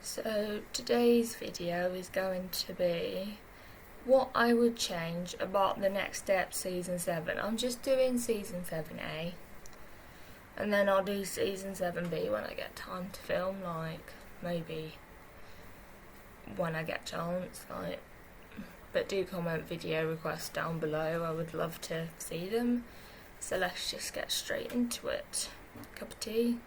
So today's video is going to be what I would change about the Next Step Season 7. I'm just doing Season 7A and then I'll do Season 7B when I get time to film, like maybe when I get chance, but do comment video requests down below, I would love to see them. So let's just get straight into it. Cup of tea.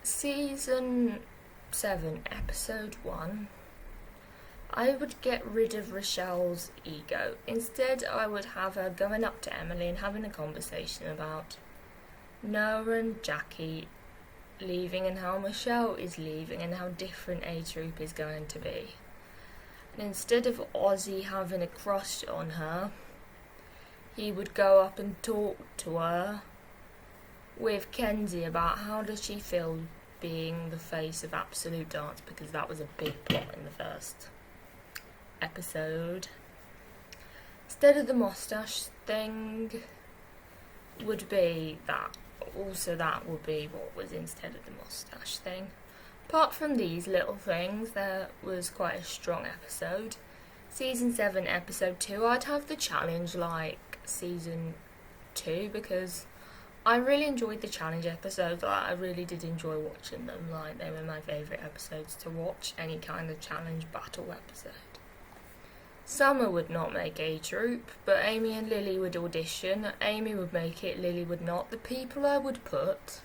Season 7, Episode 1. I would get rid of Rochelle's ego. Instead, I would have her going up to Emily and having a conversation about Noah and Jackie leaving and how Michelle is leaving and how different A-Troop is going to be. And instead of Ozzy having a crush on her, he would go up and talk to her with Kenzie about how does she feel being the face of Absolute Dance, because that was a big plot in the first episode. Instead of the mustache thing would be that. Also that would be what was instead of the mustache thing. Apart from these little things, there was quite a strong episode. Season 7, Episode 2, I'd have the challenge like Season 2 because I really enjoyed the challenge episodes. I really did enjoy watching them. They were my favourite episodes to watch, any kind of challenge battle episode. Summer would not make A-Troop, but Amy and Lily would audition. Amy would make it, Lily would not. The people I would put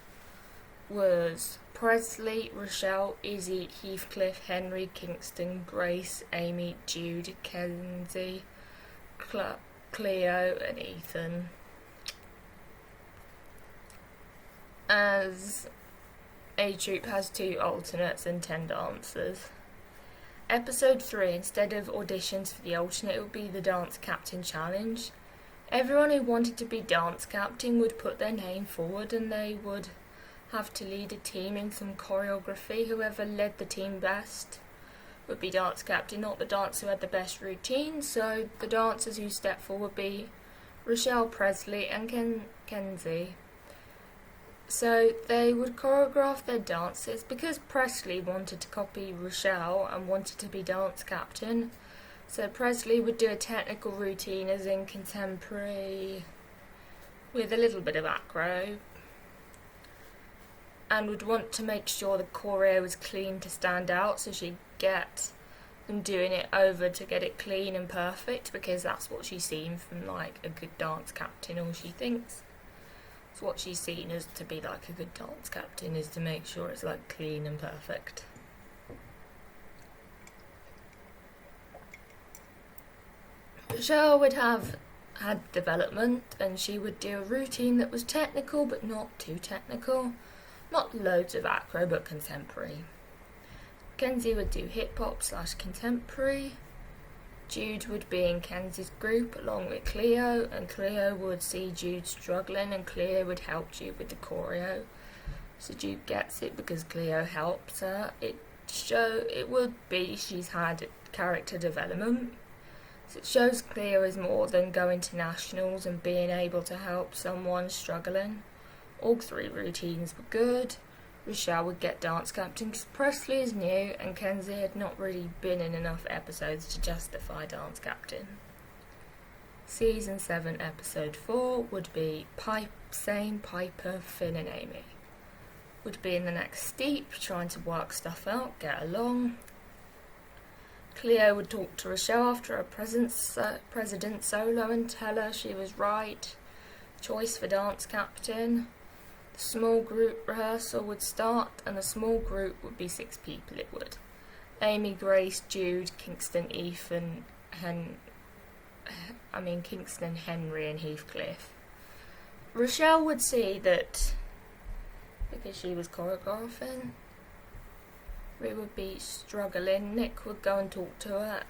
was Presley, Rochelle, Izzy, Heathcliff, Henry, Kingston, Grace, Amy, Jude, Kenzie, Cleo and Ethan. As A-Troop has 2 alternates and 10 dancers. Episode 3, instead of auditions for the alternate, it would be the Dance Captain Challenge. Everyone who wanted to be Dance Captain would put their name forward and they would have to lead a team in some choreography. Whoever led the team best would be Dance Captain, not the dancer who had the best routine. So the dancers who stepped forward would be Rochelle, Presley and Kenzie. So they would choreograph their dances. Because Presley wanted to copy Rochelle and wanted to be dance captain, so Presley would do a technical routine as in contemporary with a little bit of acro, and would want to make sure the choreo was clean to stand out, so she'd get them doing it over to get it clean and perfect, because that's what she's seen from like a good dance captain, or she thinks what she's seen as to be like a good dance captain is to make sure it's like clean and perfect. Rochelle would have had development and she would do a routine that was technical but not too technical, not loads of acro but contemporary. Kenzie would do hip hop / contemporary. Jude would be in Kenzie's group along with Cleo, and Cleo would see Jude struggling and Cleo would help Jude with the choreo. So Jude gets it because Cleo helps her. It would be she's had character development. So it shows Cleo is more than going to nationals and being able to help someone struggling. All 3 routines were good. Rochelle would get dance captain because Presley is new and Kenzie had not really been in enough episodes to justify dance captain. Season 7, Episode 4 would be Piper, Finn and Amy. Would be in the next steep, trying to work stuff out, get along. Cleo would talk to Rochelle after her president solo and tell her she was right. Choice for dance captain. Small group rehearsal would start and a small group would be 6 people. It would Amy, Grace, Jude, Kingston, Ethan, Kingston, Henry and Heathcliff. Rochelle would see that because she was choreographing, we would be struggling. Nick would go and talk to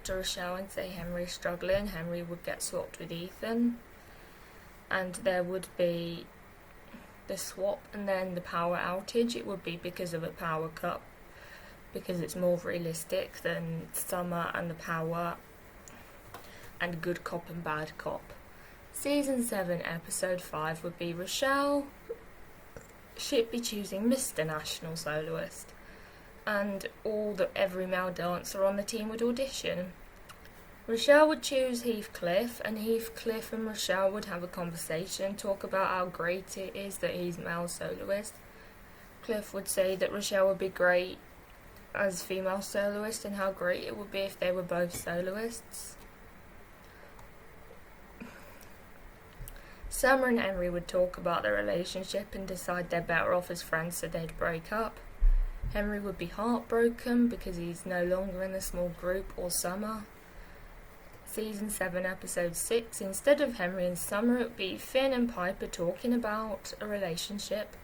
Rochelle and say Henry's struggling. Henry would get swapped with Ethan and there would be the swap and then the power outage. It would be because of a power cut, because it's more realistic than Summer and the power and good cop and bad cop. Season 7, Episode 5 would be Rochelle. She'd be choosing Mr. National Soloist, and every male dancer on the team would audition. Rochelle would choose Heathcliff, and Heathcliff and Rochelle would have a conversation, talk about how great it is that he's male soloist. Cliff would say that Rochelle would be great as female soloist and how great it would be if they were both soloists. Summer and Henry would talk about their relationship and decide they're better off as friends, so they'd break up. Henry would be heartbroken because he's no longer in the small group or Summer. Season 7, Episode 6, instead of Henry and Summer, it would be Finn and Piper talking about a relationship.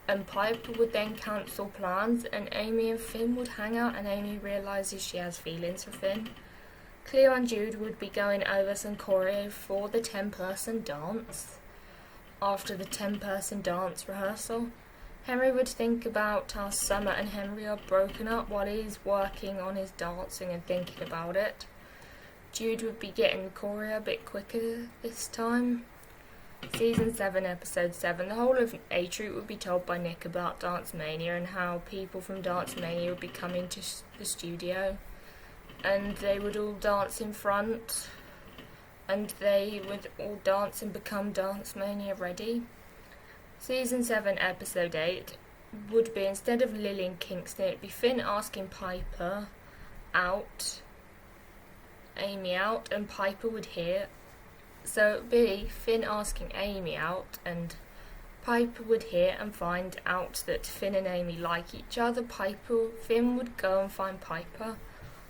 And Piper would then cancel plans, and Amy and Finn would hang out, and Amy realises she has feelings for Finn. Cleo and Jude would be going over some choreo for the 10-person dance. After the 10-person dance rehearsal, Henry would think about how Summer and Henry are broken up while he's working on his dancing and thinking about it. Jude would be getting the choreo a bit quicker this time. Season 7, Episode 7, the whole of A Troop would be told by Nick about Dance Mania and how people from Dance Mania would be coming to the studio. And they would all dance in front, and they would all dance and become Dance Mania ready. Season 7, Episode 8 would be, instead of Lily and Kingston, it would be Finn asking Piper out, Amy out, and Piper would hear. So it would be Finn asking Amy out, and Piper would hear and find out that Finn and Amy like each other. Finn would go and find Piper,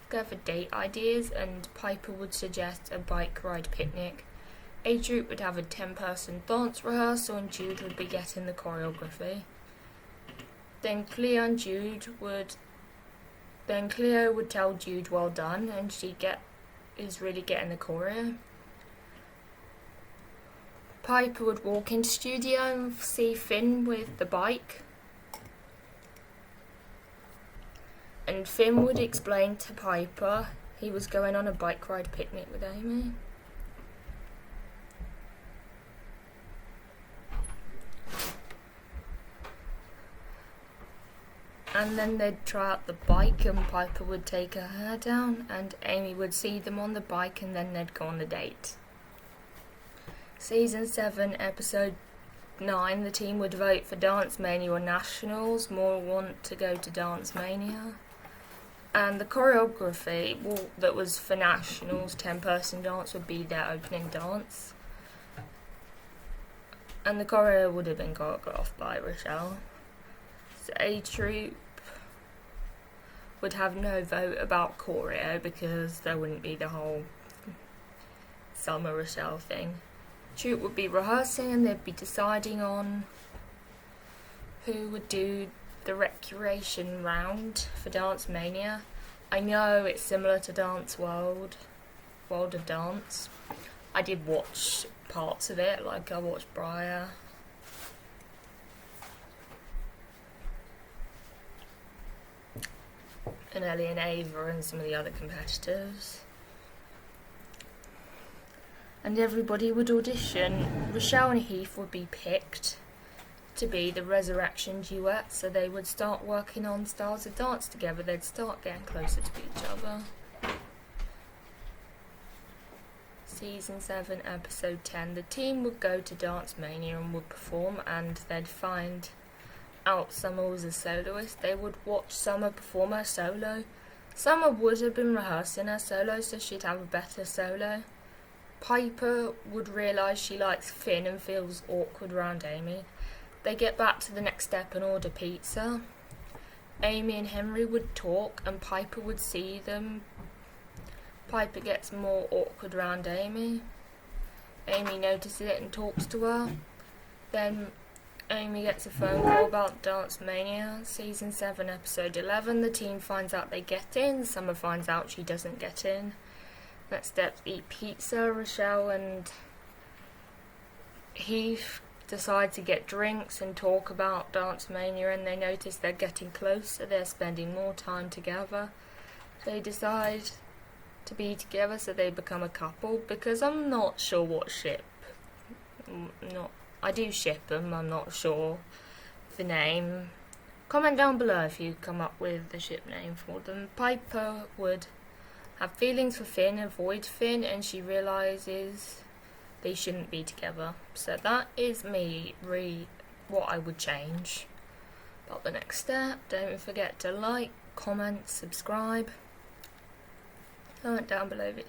go for date ideas, and Piper would suggest a bike ride picnic. A Troop would have a 10-person dance rehearsal, and Jude would be getting the choreography. Then Cleo would tell Jude well done, and she is really getting the choreo. Piper would walk into studio and see Finn with the bike. And Finn would explain to Piper he was going on a bike ride picnic with Amy. And then they'd try out the bike, and Piper would take her hair down, and Amy would see them on the bike, and then they'd go on the date. Season 7, Episode 9, the team would vote for Dance Mania or Nationals. More want to go to Dance Mania. And the choreography that was for Nationals, 10-person dance, would be their opening dance. And the choreo would have been choreographed by Rochelle. So A Troop would have no vote about choreo because there wouldn't be the whole Summer Rochelle thing. Troop would be rehearsing, and they'd be deciding on who would do the recreation round for Dance Mania. I know it's similar to Dance World of Dance. I did watch parts of it, like I watched Briar. And Ellie and Ava and some of the other competitors. And everybody would audition. Rochelle and Heath would be picked to be the resurrection duet, so they would start working on styles of dance together. They'd start getting closer to each other. Season 7, Episode 10, the team would go to Dance Mania and would perform, and they'd find out Summer was a soloist. They would watch Summer perform her solo. Summer would have been rehearsing her solo, so she'd have a better solo. Piper would realise she likes Finn and feels awkward around Amy. They get back to the next step and order pizza. Amy and Henry would talk, and Piper would see them. Piper gets more awkward around Amy. Amy notices it and talks to her. Then Amy gets a phone call about Dance Mania. Season 7, Episode 11, the team finds out they get in. Summer finds out she doesn't get in. Next step, eat pizza. Rochelle and Heath decide to get drinks and talk about Dance Mania, and they notice they're getting closer, they're spending more time together. They decide to be together, so they become a couple, because I'm not sure what ship Not. I do ship them. I'm not sure the name. Comment down below if you come up with the ship name for them. Piper would have feelings for Finn, avoid Finn, and she realises they shouldn't be together. So that is me, what I would change. But the next step, don't forget to like, comment, subscribe. Comment down below video.